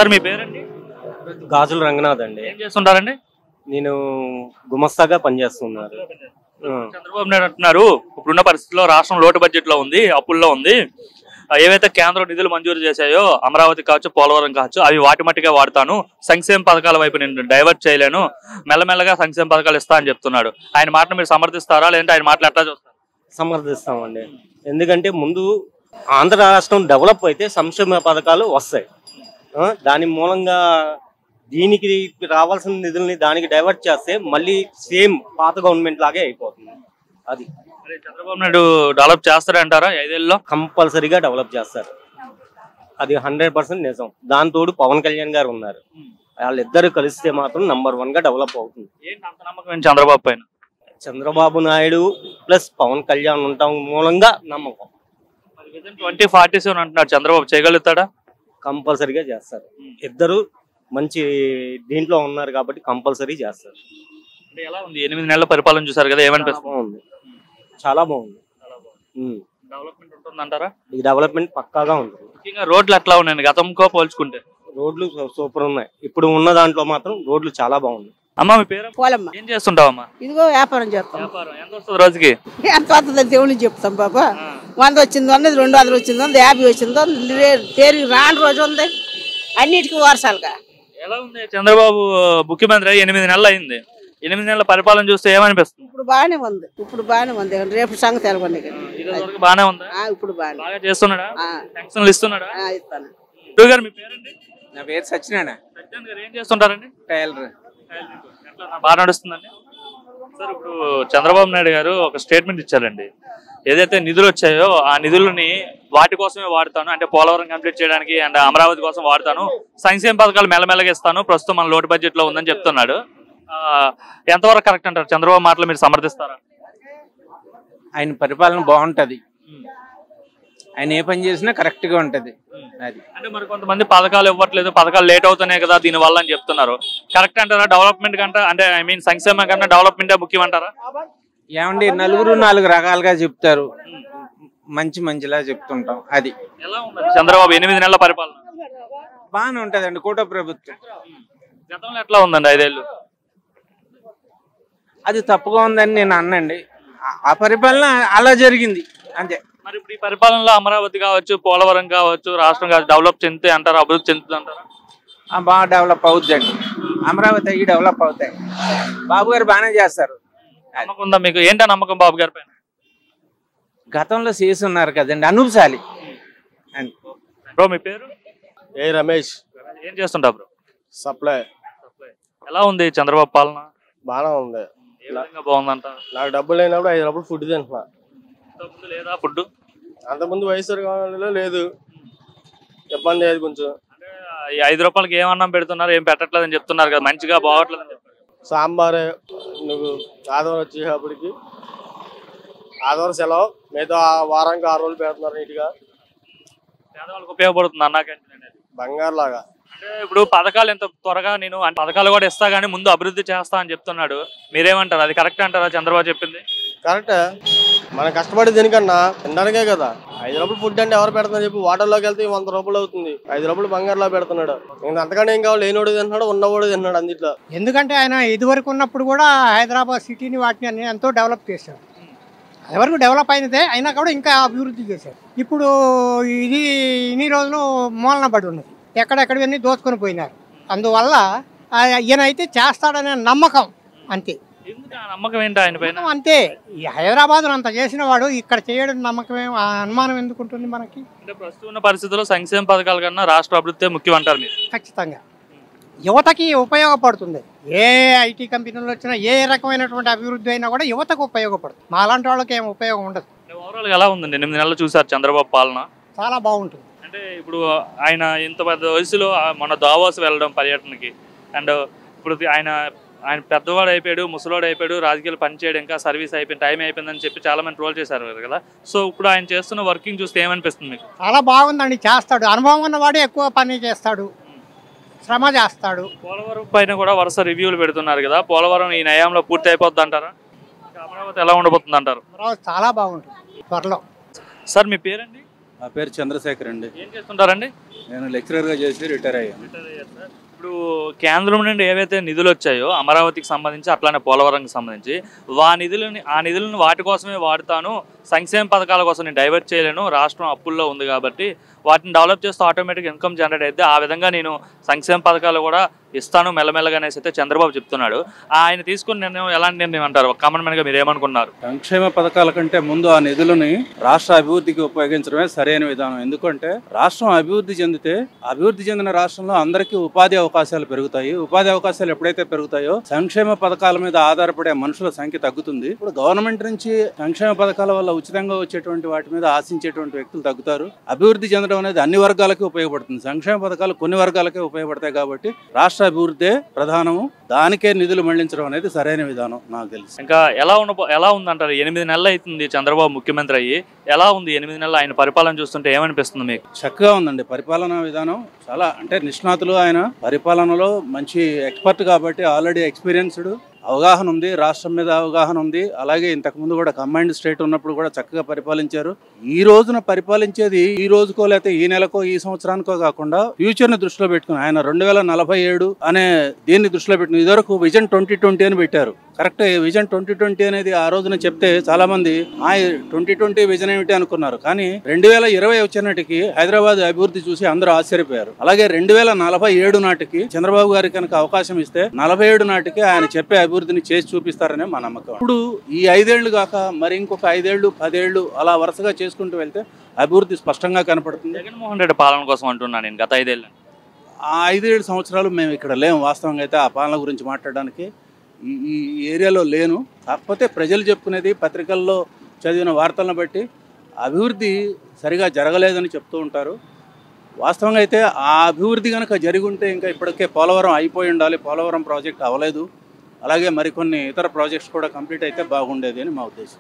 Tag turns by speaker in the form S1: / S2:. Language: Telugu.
S1: సార్ మీ పేరండి?
S2: గాజుల రంగనాథ్ అండి.
S1: ఏం చేస్తుంటారండి?
S2: నేను గుమస్తాగా పనిచేస్తున్నాను.
S1: చంద్రబాబు నాయుడు అంటున్నారు ఇప్పుడున్న పరిస్థితుల్లో రాష్ట్రం లోటు బడ్జెట్ లో ఉంది, అప్పుల్లో ఉంది. ఏవైతే కేంద్రం నిధులు మంజూరు చేశాయో అమరావతి కావచ్చు, పోలవరం కావచ్చు, అవి వాటి మట్టిగా వాడతాను, సంక్షేమ పథకాల వైపు నేను డైవర్ట్ చేయలేను, మెల్లమెల్లగా సంక్షేమ పథకాలు ఇస్తా అని చెప్తున్నాడు. ఆయన మాటను మీరు సమర్థిస్తారా, లేదంటే ఆయన మాటలు ఎట్లా చూస్తారు?
S2: సమర్థిస్తామండి. ఎందుకంటే ముందు ఆంధ్ర రాష్ట్రం డెవలప్ అయితే సంక్షేమ పథకాలు వస్తాయి. దాని మూలంగా దీనికి రావాల్సిన నిధుల్ని దానికి డైవర్ట్ చేస్తే మళ్ళీ సేమ్ పాత గవర్నమెంట్ లాగే అయిపోతుంది. అది
S1: చంద్రబాబు నాయుడు డెవలప్ చేస్తారంటారా? 5 ఏళ్ళలో
S2: కంపల్సరీగా డెవలప్ చేస్తారు. అది 100% నిజం. దాని తోడు పవన్ కళ్యాణ్ గారు ఉన్నారు. వాళ్ళిద్దరు కలిస్తే మాత్రం నంబర్ 1 గా డెవలప్ అవుతుంది.
S1: నమ్మకం చంద్రబాబు పైన?
S2: చంద్రబాబు నాయుడు ప్లస్ పవన్ కళ్యాణ్ ఉండటం మూలంగా నమ్మకం.
S1: 2047 అంటున్నాడు, చంద్రబాబు చేయగలుగుతాడా?
S2: కంపల్సరీగా చేస్తారు. ఇద్దరు మంచి దీంట్లో ఉన్నారు కాబట్టి కంపల్సరీ చేస్తారు.
S1: అంటే ఎలా ఉంది 8 నెలల పరిపాలన చూసారు కదా, ఏమనిపిస్తుంది?
S2: చాలా బాగుంది.
S1: డెవలప్మెంట్ ఉంటుందంటారా?
S2: ఈ డెవలప్మెంట్ పక్కాగా ఉంటుంది.
S1: ముఖ్యంగా రోడ్లు ఎట్లా ఉన్నాయి గతంతో పోల్చుకుంటే?
S2: రోడ్లు సూపర్ ఉన్నాయి. ఇప్పుడు ఉన్న దాంట్లో మాత్రం రోడ్లు చాలా బాగున్నాయి.
S1: అమ్మా మీ పేరు?
S3: పోలమ్మ.
S1: ఏం చేస్తుంటావమ్మా?
S3: ఇదిగో వ్యాపారం చేస్తాం.
S1: వ్యాపారం ఎంత వస్తుంది రోజుకి?
S3: ఎంత వస్తుంది దేవుని చెప్తాం బాబా. 100 వచ్చింది, 200 వచ్చింది, 50 వచ్చింది, తేరి రాని రోజు ఉంది. అన్నిటికీ వర్షాలుగా.
S1: ఎలా ఉంది చంద్రబాబు ముఖ్యమంత్రి 8 నెలలు అయింది, 8 నెలల పరిపాలన చూస్తే ఏమనిపిస్తుంది?
S3: ఇప్పుడు బాగానే ఉంది. రేపు సంగతి తెలవండి.
S1: బాగానే ఉందా?
S3: ఇప్పుడు
S1: బాగా చేస్తున్నాడా? పెన్షన్లు ఇస్తున్నాడా?
S3: ఇస్తాను.
S1: గారు మీ పేరండి?
S4: నా పేరు సత్యనారాయణ.
S1: సత్యనారాయణ గారు ఏం చేస్తుంటారండి?
S4: టైలర్.
S1: బాగా నడుస్తుందండి. సార్ ఇప్పుడు చంద్రబాబు నాయుడు గారు ఒక స్టేట్మెంట్ ఇచ్చారండి, ఏదైతే నిధులు వచ్చాయో ఆ నిధులని వాటి కోసమే వాడతాను, అంటే పోలవరం కంప్లీట్ చేయడానికి అండ్ అమరావతి కోసం వాడతాను, సంక్షేమ పథకాలు మెల్లమెల్లగా ఇస్తాను, ప్రస్తుతం మన లోటు బడ్జెట్ లో ఉందని చెప్తున్నాడు. ఎంతవరకు కరెక్ట్ అంటారు? చంద్రబాబు మాటలు మీరు సమర్థిస్తారా?
S4: ఆయన పరిపాలన బాగుంటది. ఆయన ఏ పని చేసినా కరెక్ట్ గా ఉంటది. అది
S1: అంటే మరి కొంతమంది పథకాలు ఇవ్వట్లేదు, పథకాలు లేట్ అవుతున్నాయి కదా దీని వల్ల అని చెప్తున్నారు. కరెక్ట్ అంటారా? డెవలప్మెంట్ కంటే అంటే ఐ మీన్ సంక్షేమం కన్నా డెవలప్మెంట్ ముఖ్యం అంటారా?
S4: ఏమండి, నలుగురు 4 రకాలుగా చెప్తారు, మంచిలా చెప్తుంటాం. అది
S1: ఎలా ఉంది చంద్రబాబు 8 నెలల పరిపాలన?
S4: బాగానే ఉంటదండి. కూటమి ప్రభుత్వం.
S1: గతంలో ఎట్లా ఉందండి 5 ఏళ్ళు?
S4: అది తప్పుగా ఉందని నేను అన్నండి. ఆ పరిపాలన అలా జరిగింది అంతే.
S1: మరి ఇప్పుడు ఈ పరిపాలనలో అమరావతి కావచ్చు, పోలవరం కావచ్చు, రాష్ట్రం కావచ్చు, డెవలప్ చెందుతాయి అంటారా, అభివృద్ధి చెందుతుంది అంటారా?
S4: బాగా డెవలప్ అవుతుందండి. అమరావతి అయ్యి డెవలప్ అవుతాయి. బాబు గారు బాగానే చేస్తారు.
S1: నమ్మకం ఉందా మీకు? ఏంటో నమ్మకం బాబు గారి పైన?
S4: గతంలో చేసి ఉన్నారు కదండి, అనూపుశాలి.
S1: బ్రో మీ పేరు?
S2: ఏ రమేష్.
S1: ఏం చేస్తుంటా బ్రో?
S2: సప్లై.
S1: ఎలా ఉంది చంద్రబాబు పాలన?
S2: బాగా ఉంది.
S1: ఏ విధంగా బాగుందంట?
S2: నాకు డబ్బులు లేనప్పుడు 5 రూపాయలు ఫుడ్ తింటున్నా.
S1: లేదా ఫుడ్
S2: అంతకుముందు వైఎస్ఆర్ కాలంలో లేదు, ఇబ్బంది అది కొంచెం.
S1: అంటే 5 రూపాయలకి ఏం అన్నం పెడుతున్నారు, ఏం పెట్టట్లేదని చెప్తున్నారు కదా, మంచిగా బాగోట్లేదని చెప్పారు.
S2: సాంబారే. నువ్వు ఆదివారం వచ్చేటప్పటికి ఆదివారం సెలవు, మిగతా వారానికి 6 రోజులు పెడుతున్నారు నీట్గా.
S1: పేదవాళ్ళకి ఉపయోగపడుతుంది అన్నా క్యాంటీన్ అనేది
S2: బంగారు లాగా.
S1: అంటే ఇప్పుడు పథకాలు ఎంత త్వరగా నేను పథకాలు కూడా ఇస్తా గానీ ముందు అభివృద్ధి చేస్తా అని చెప్తున్నాడు. మీరేమంటారు? అది కరెక్ట్ అంటారా చంద్రబాబు చెప్పింది?
S2: కరెక్ట్. మనం కష్టపడి దీనికన్నా తినడానికే కదా. 5 రూపాయలు ఫుడ్ అంటే ఎవరు పెడుతున్నారు చెప్పి? వాటర్లోకి వెళ్తే 100 రూపాయలు అవుతుంది. 5 రూపాయలు బంగారులా పెడుతున్నాడు. అంతకంటే ఏం కావాలి? లేనివాడు తింటున్నాడు, ఉన్నవాడు తింటున్నాడు అన్నిట్లో.
S5: ఎందుకంటే ఆయన ఇదివరకు ఉన్నప్పుడు కూడా హైదరాబాద్ సిటీని వాటిని ఎంతో డెవలప్ చేశాడు. ఎవరికి డెవలప్ అయినదే అయినా కూడా ఇంకా అభివృద్ధి చేశాడు. ఇప్పుడు ఇది ఇన్ని రోజులు మూలన పడి ఉన్నది, ఎక్కడెక్కడివన్నీ దోచుకొని పోయినారు. అందువల్ల ఈయన అయితే చేస్తాడనే నమ్మకం అంతే.
S1: నమ్మకం ఏంటి ఆయన పైన?
S5: అంతే. ఈ హైదరాబాద్ అంత చేసిన వాడు ఇక్కడ చేయడం నమ్మకమే, అనుమానం ఎందుకుంటుంది మనకి?
S1: అంటే ప్రస్తుతం ఉన్న పరిస్థితుల్లో సంక్షేమ పథకాల కన్నా రాష్ట్ర అభివృద్ధి ముఖ్యం అంటారు మీరు?
S5: ఖచ్చితంగా యువతకి ఉపయోగపడుతుంది. ఏ ఐటీ కంపెనీలు వచ్చినా ఏ రకమైనటువంటి అభివృద్ధి అయినా కూడా యువతకు ఉపయోగపడుతుంది. మా అలాంటి వాళ్ళకి ఏం ఉపయోగం ఉండదు.
S1: ఓవరాల్ ఎలా ఉందండి 8 నెలలు చూసారు చంద్రబాబు పాలన?
S5: చాలా బాగుంటుంది.
S1: అంటే ఇప్పుడు ఆయన ఇంత పెద్ద వయసులో మన దావోస్ వెళ్ళడం పర్యటనకి, అండ్ ఇప్పుడు ఆయన పెద్దవాడు అయిపోయాడు, ముసలోడు అయిపోయాడు, రాజకీయాలు పనిచేయడం, ఇంకా సర్వీస్ అయిపోయింది, టైం అయిపోయిందని చెప్పి చాలా మంది ట్రోల్ చేశారు కదా. సో ఇప్పుడు ఆయన చేస్తున్న వర్కింగ్ చూస్తే ఏమనిపిస్తుంది మీకు?
S5: చాలా బాగుందండి. చేస్తాడు, అనుభవం ఉన్నవాడే ఎక్కువ పని చేస్తాడు, శ్రమ చేస్తాడు.
S1: పోలవరం పైన కూడా వరుస రివ్యూలు పెడుతున్నారు కదా, పోలవరం ఈ నయాంలో పూర్తి అయిపోద్ది అంటారా? అమరావతి ఎలా ఉండబోతుంది అంటారు?
S5: చాలా బాగుంటుంది త్వరలో.
S1: సార్ మీ పేరండి?
S6: నా పేరు చంద్రశేఖర్ అండి.
S1: ఏం చేస్తుంటారండి?
S6: నేను లెక్చరర్గా చేసి రిటైర్ అయ్యాను.
S1: ఇప్పుడు కేంద్రం నుండి ఏవైతే నిధులు వచ్చాయో అమరావతికి సంబంధించి అట్లానే పోలవరంకి సంబంధించి ఆ నిధులను వాటి కోసమే వాడుతాను, సంక్షేమ పథకాల కోసం నేను డైవర్ట్ చేయలేను, రాష్ట్రం అప్పుల్లో ఉంది కాబట్టి వాటిని డెవలప్ చేస్తూ ఆటోమేటిక్ ఇన్కమ్ జనరేట్ అయితే ఆ విధంగా నేను సంక్షేమ పథకాలు కూడా ఇస్తాను మెల్లమెల్లగా అనేసి అయితే చంద్రబాబు చెప్తున్నాడు. ఆయన తీసుకున్న నిర్ణయం ఎలాంటి నిర్ణయం అంటారు? కామన్ మ్యాన్గా మీరు ఏమనుకున్నారు?
S6: సంక్షేమ పథకాల కంటే ముందు ఆ నిధులని రాష్ట్ర అభివృద్ధికి ఉపయోగించడమే సరైన విధానం. ఎందుకంటే రాష్ట్రం అభివృద్ధి చెందిన రాష్ట్రంలో అందరికీ ఉపాధి అవకాశాలు పెరుగుతాయి. ఉపాధి అవకాశాలు ఎప్పుడైతే పెరుగుతాయో సంక్షేమ పథకాల మీద ఆధారపడే మనుషుల సంఖ్య తగ్గుతుంది. ఇప్పుడు గవర్నమెంట్ నుంచి సంక్షేమ పథకాల వల్ల ఉచితంగా వచ్చేటువంటి వాటి మీద ఆశించేటువంటి వ్యక్తులు తగ్గుతారు. అభివృద్ధి చెందడం అనేది అన్ని వర్గాలకి ఉపయోగపడుతుంది. సంక్షేమ పథకాలు కొన్ని వర్గాలకే ఉపయోగపడతాయి కాబట్టి రాష్ట్ర అభివృద్ధి ప్రధానము, దానికే నిధులు మళ్లించడం అనేది సరైన విధానం నాకు తెలుసు.
S1: ఇంకా ఎలా ఉందంటారు? 8 నెలలు అవుతుంది చంద్రబాబు ముఖ్యమంత్రి అయ్యి. ఎలా ఉంది 8 నెలలు ఆయన పరిపాలన చూస్తుంటే ఏమనిపిస్తుంది మీకు?
S6: చక్కగా ఉందండి పరిపాలనా విధానం. చాలా అంటే నిష్ణాతులు, ఆయన పరిపాలనలో మంచి ఎక్స్పర్ట్ కాబట్టి ఆల్రెడీ ఎక్స్పీరియన్స్డ్, అవగాహన ఉంది, రాష్ట్రం మీద అవగాహన ఉంది. అలాగే ఇంతకుముందు కూడా కంబైన్డ్ స్టేట్ ఉన్నప్పుడు కూడా చక్కగా పరిపాలించారు. ఈ రోజున పరిపాలించేది ఈ రోజుకో లేకపోతే ఈ నెలకో ఈ సంవత్సరానికో కాకుండా ఫ్యూచర్ ని దృష్టిలో పెట్టుకుని ఆయన 2047 అనే దీన్ని దృష్టిలో పెట్టుకుని ఇదివరకు విజన్ 2020 అని పెట్టారు. కరెక్ట్, విజన్ 2020 అనేది ఆ రోజున చెప్తే చాలా మంది 2020 విజన్ ఏమిటి అనుకున్నారు. కానీ 2020 వచ్చేనాటికి హైదరాబాద్ అభివృద్ధి చూసి అందరూ ఆశ్చర్యపోయారు. అలాగే 2047 నాటికి చంద్రబాబు గారికి కనుక అవకాశం ఇస్తే 47 నాటికి ఆయన చెప్పే అభివృద్ధిని చేసి చూపిస్తారనే మా నమ్మకం. ఇప్పుడు ఈ 5 ఏళ్లు కాక మరి ఇంకొక 5 ఏళ్లు 10 ఏళ్లు అలా వరుసగా చేసుకుంటూ వెళ్తే అభివృద్ధి స్పష్టంగా కనపడుతుంది.
S1: జగన్మోహన్ రెడ్డి పాలన కోసం అంటున్నాను నేను. గత 5 ఏళ్ళు,
S6: ఆ 5-7 సంవత్సరాలు మేము ఇక్కడ లేము. వాస్తవంగా అయితే ఆ పాలన గురించి మాట్లాడడానికి ఈ ఏరియాలో లేను. కాకపోతే ప్రజలు చెప్పుకునేది, పత్రికల్లో చదివిన వార్తలను బట్టి అభివృద్ధి సరిగా జరగలేదని చెప్తూ ఉంటారు. వాస్తవంగా అయితే ఆ అభివృద్ధి కనుక జరిగి ఉంటే ఇంకా ఇప్పటికే పోలవరం అయిపోయి ఉండాలి. పోలవరం ప్రాజెక్ట్ అవ్వలేదు. అలాగే మరికొన్ని ఇతర ప్రాజెక్ట్స్ కూడా కంప్లీట్ అయితే బాగుండేది అని మా ఉద్దేశం.